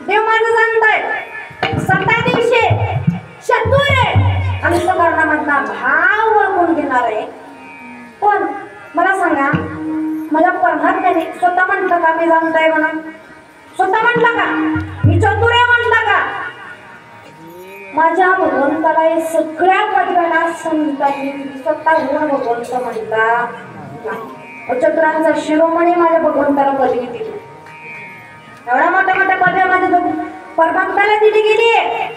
देव माझं जाणताय सत्ता दिवशी चतुर आहे अंतकरणामधला भाव ओळखून घेणार आहे. पण मला सांगा मला परमात्म्याने स्वतः म्हटलं का मी जाणताय म्हणून? स्वतः म्हटलं का मी चतुर आहे म्हटलं का? माझ्या भगवंताला हे सगळ्या पदव्याला संतांनी स्वतः गुण भगवंत म्हणता. चतुरांचा शिरोमणी माझ्या भगवंताला पदवी दिली. एवढ्या मोठ्या मोठ्या पदव्या माझ्या परमात्म्याला दिली गेली आहे.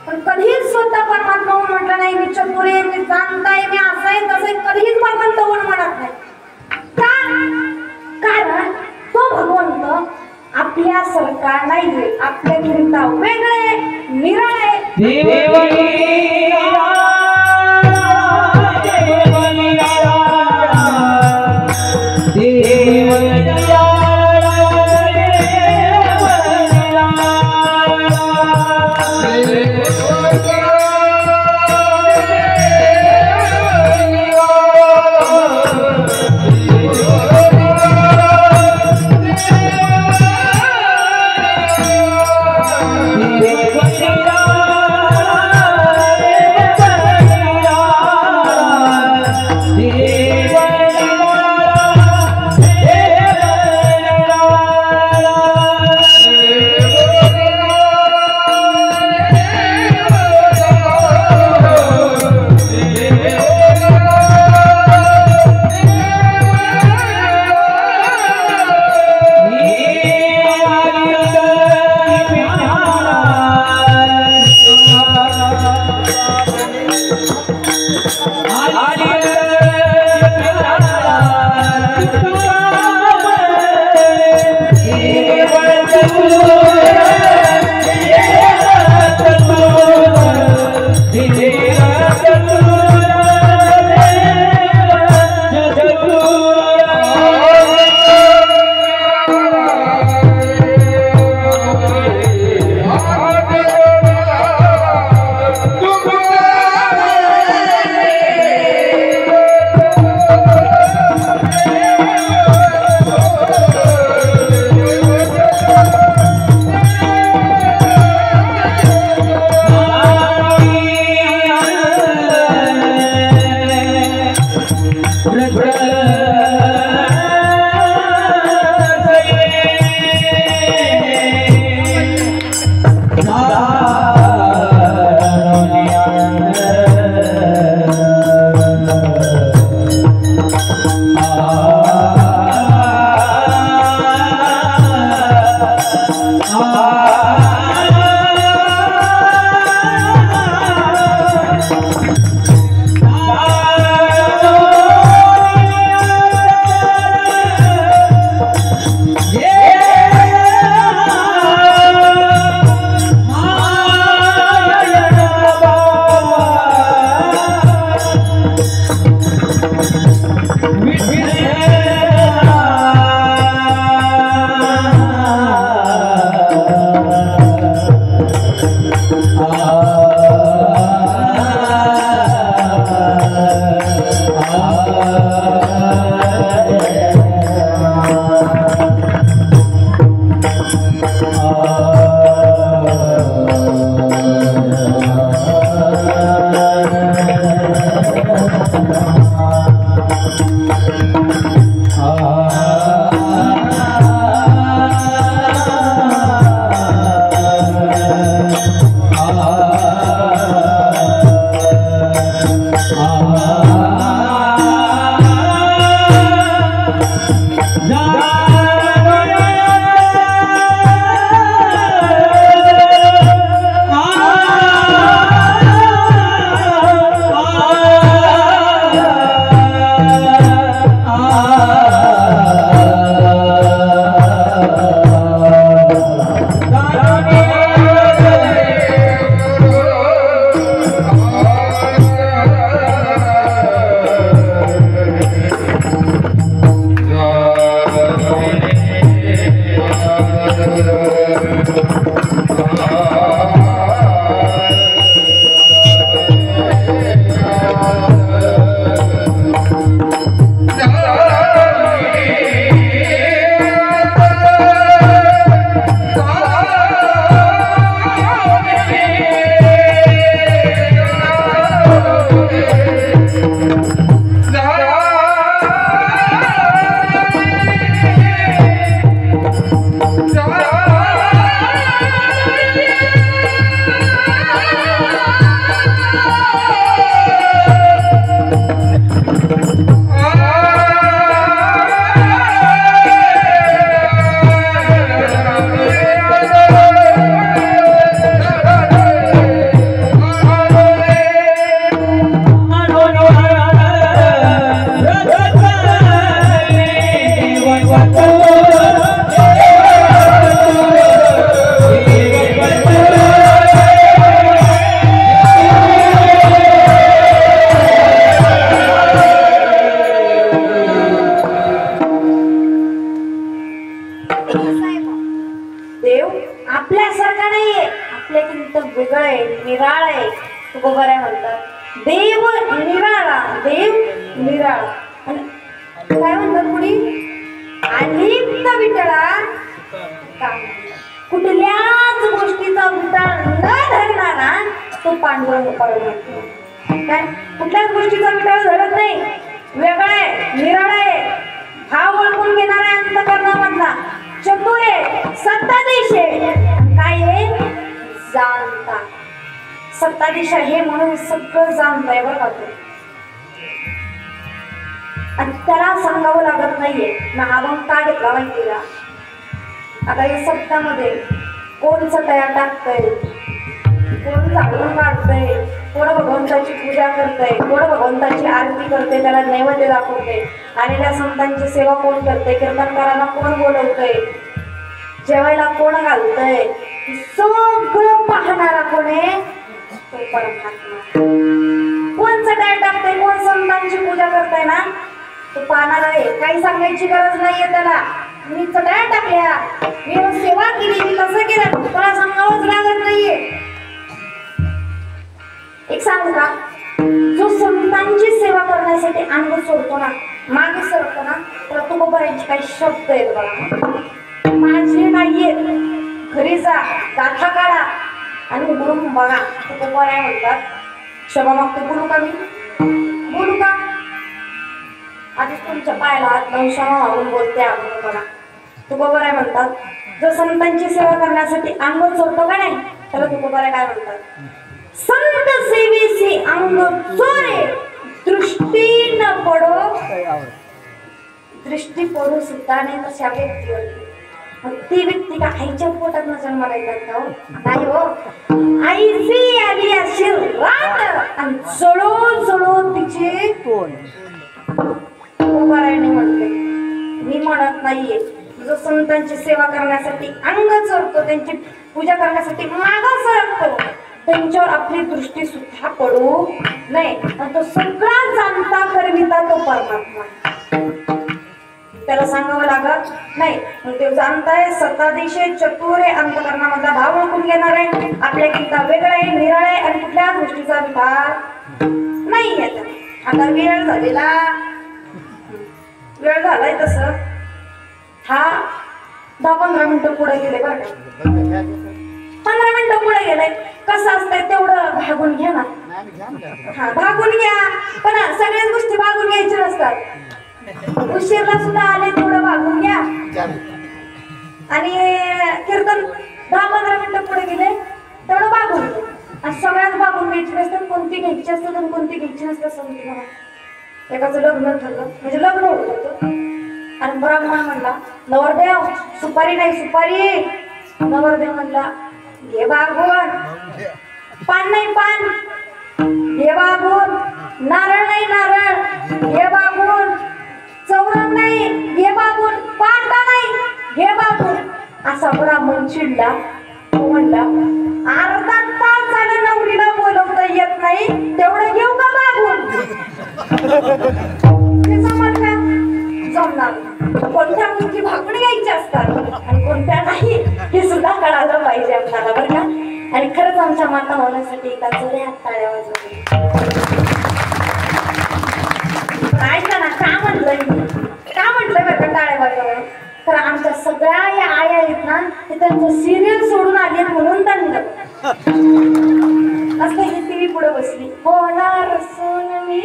पण कधीच स्वतः परमात्मा म्हटलं नाही मी चतुर आहे मी जाणताय मी असं आहे तसं आहे. कधीच भगवंत म्हणत नाही. का? कारण तो भगवंत आपल्यासारखा नाहीये. आपल्याकरिता वेगळे निराळे देव आपल्यासारखा नाहीये, आपल्याकिंत वेगळं आहे, निराळ आहे. तुको बरं म्हणतात देव निराळा, देव निराळा. आणि काय म्हणतात पुढे, आलिप्त विठळा काम, कुठल्याच गोष्टीचा विटाळ न धरणारा तो पांडुरंग परमात्मा. काय कुठल्याच गोष्टीचा विटाळ धरत नाही, वेगळा आहे, निराळा आहे, भाव ओळखून घेणारा आहे, अंतःकरणामधला चतुर आहे, सत्ताधीश आहे. काय आहे, जाणता. सत्ताधीश आहे म्हणून सगळं जाणताय बरं का. आणि त्याला सांगावं लागत नाहीये ना अभंग का घेतला माहिती का. आता या सप्तामध्ये कोण सटया टाकतंय, कोण झाडून काढतंय, कोण भगवंताची पूजा करतंय, कोण भगवंताची आरती करते, त्याला नैवेद्य दाखवते, आलेल्या संतांची सेवा कोण करते, कीर्तनकारांना कोण बोलवतंय, जेवायला कोण घालतंय, सगळं पाहणारा कोण आहे, तो परमात्मा. कोण सटया टाकतंय, कोण संतांची पूजा करतंय ना, तो पाहणार आहे. काही सांगायची गरज नाहीये त्याला. मी चटया टाकल्या, मी सेवा केली, मी कसं केलं, तुला सांगावंच लागत नाहीये. एक सांगू का, जो संतांची सेवा करण्यासाठी अंग सोडतो ना, मागे सरतो ना, तर तुको बऱ्याची काही शब्द आहेत बघा, माझे नाहीये. घरी जा, गाथा काढा आणि उघडून बघा. तुको बऱ्या म्हणतात, क्षमा मागते, बोलू का मी, बोलू का, आधीच तुमच्या पायाला हात लावून क्षमा मागून बोलते आपण बघा. तुको बऱ्या म्हणतात, जो संतांची सेवा करण्यासाठी अंग सोडतो का नाही, त्याला तुको बऱ्या काय म्हणतात, संत सेवेसी अंग चोरे, दृष्टी न पडो, दृष्टी पडू सुद्धा नाही तशा व्यक्तीवरती. ती व्यक्ती का आईच्या पोटात जन्माला येतात का हो, नाही हो. आईची आली अशी रात आणि जळो जळो तिचे उभारायने म्हणते. मी म्हणत नाहीये, जो संतांची सेवा करण्यासाठी अंग चोरतो, त्यांची पूजा करण्यासाठी मागं सरकतो, त्यांच्यावर आपली दृष्टी सुद्धा पडू नये. आणि तो सगळा जाणता करविता तो परमात्मा, त्याला सांगावं लागत नाही. मग ते जाणताय, सत्ताधीश आहे, चतुर आहे, अंतःकरणामधला भाव ओळखून घेणार आहे, आपल्याकिंता वेगळं आहे, निराळ आहे आणि कुठल्याच गोष्टीचा विचार नाही आहे. आता वेळ झालाय तसं हा 10-15 मिनिटं पुढे गेले बरं का. 15 मिनिटं पुढे गेले. कसं असतंय तेवढं भागून घ्या ना, हा भागून घ्या. पण सगळ्याच गोष्टी भागून घ्यायची नसतात. उशीरला सुद्धा आले तेवढं भागून घ्या. आणि कीर्तन 10-15 मिनिटं पुढे गेले तेवढं भागून घ्या. आणि सगळ्याच भागून घ्यायची नसतात, कोणती घ्यायची असतात आणि कोणती घ्यायची नसतात समजून बघा. एकाचं लग्न ठरलं म्हणजे लग्न होत होतं आणि ब्राह्मण म्हणला, नवरदेव सुपारी नाही सुपारी. नवरदेव म्हणला, घे बागून. पान नाही पान, घे बागून. नारळ नाही नारळ, घे बागून. चौरंग नाही, घे बागून. पाटा नाही, घे बागून. असा ब्राह्मण चिडला. तो म्हणला, अर्धा तास झालं नवरीला बोलवता येत नाही, तेवढं घेऊ का बागून. जमणार का, जमणार. कोणत्या गोष्टी भागून घ्यायच्या असतात आणि कोणत्या नाही हे सुद्धा कळायला पाहिजे आपल्याला बरं का. आणि खरंच आमच्या माता होण्यासाठी एका जोऱ्यात टाळ्या वाजवल्या. ऐका ना, का म्हटलंय बरं का टाळ्या वाजवल्या. तर आमच्या सगळ्या या आया आहेत ना, ते त्यांचं सिरियल सोडून आले म्हणून त्यांना असं ही टीव्ही पुढे बसली. होणार सोन मी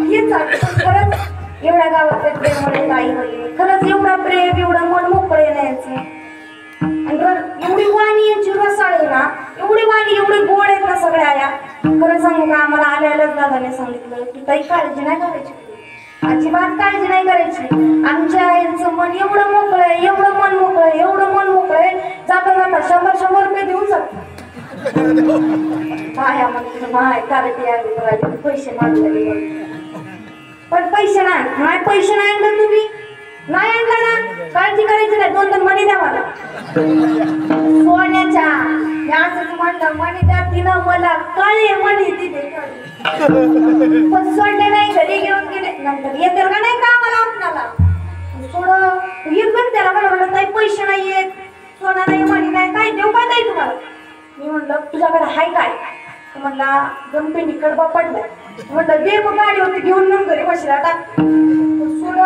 हे चालतं खरंच. एवढ्या गावात प्रेम आई वडील खरंच एवढा प्रेम एवढं मन मोकळं येण्याचं आणि एवढी वाणी यांची रसाळ आहे ना, एवढी वाणी एवढी गोड आहेत ना सगळ्या आया. खरं सांगू का, आम्हाला आल्यालाच दादाने सांगितलं की ताई काळजी नाही करायची, अजिबात काळजी नाही करायची. आमच्या आईचं मन एवढं मोकळं आहे, एवढं मन मोकळं आहे, एवढं मन मोकळं आहे, जाता जाता 100 रुपये देऊन जातात. माया म्हणते माय कारटी आली पैसे मागले, पण पैसे नाही पैसे नाही आणलं तुम्ही, नाही आणलं ना काळजी करायची नाही. 2 मणी द्या मला सोन्याच्या. असंच म्हणलं मणी द्या, तिनं मला कळे मणी दिले, पण सोडले नाही, घरी घेऊन गेले. नंतर येते का नाही का मला आपल्याला सोड येत पण त्याला मला म्हणलं ताई पैसे नाही येत, सोना नाही, मणी नाही, काय देऊ काय ताई तुम्हाला. मी म्हणलं तुझ्याकडे हाय काय, म्हणला गणपिंडी कडबा पडलाय. म्हटलं दे मग गाडी होती घेऊन मग घरी बसला टाक सोड.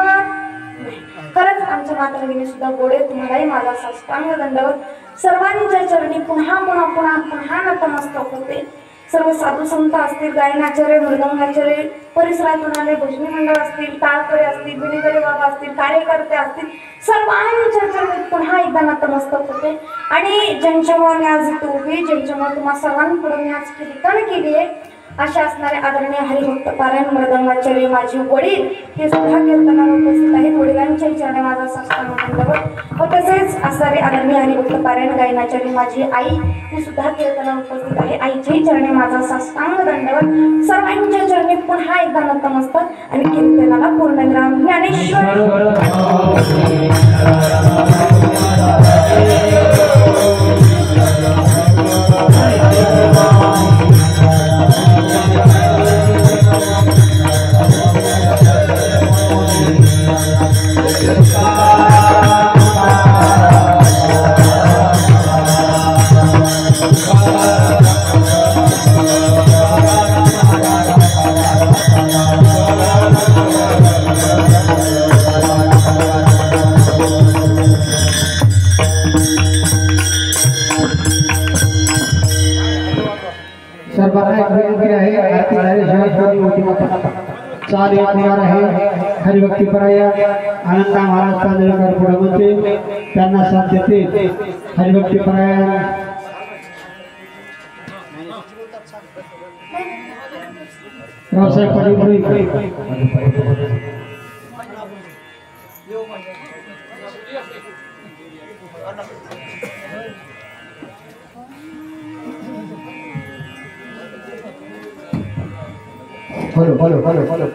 खरंच आमच्या मातृभगिनी सुद्धा गोडे, तुम्हालाही माझा साष्टांग दंडवत. सर्वांच्या चरणी पुन्हा पुन्हा पुन्हा पुन्हा नतमस्तक होते. सर्व साधू संत असतील, गायनाचार्य, मृदंगाचार्य, परिसरातून आले भजनी मंडळ असतील, टाळकरे असतील, विणीकरे बाबा असतील, कार्यकर्ते असतील, सर्वांच्या चरणी पुन्हा एकदा नतमस्तक होते. आणि ज्यांच्यामुळे मी आज इथे उभी, ज्यांच्यामुळे तुम्हा सर्वांकडून मी आज कीर्तन केली आहे, अशा असणारे आदरणीय हरिभक्त पारायण मृदंगाचार्य माझे वडील हे सुद्धा कीर्तनाला उपस्थित आहेत. वडिलांच्या चरणी माझा साष्टांग दंडवत. व तसेच असणारे आदरणीय हरिभक्त पारायण गायनाचार्य माझी आई ही सुद्धा कीर्तनाला उपस्थित आहे. आईच्याही चरणी माझा साष्टांग दंडवत. सर्वांच्या चरणी पुन्हा एकदा नतमस्तक आणि कीर्तनाला पूर्णविराम. ज्ञानेश्वर हरिभक्ती परायण आनंद महाराज तांदळकर पुढे म्हणते, त्यांना साथ देते हरिभक्ती परायण Raosaheb Patil. Hello hello hello hello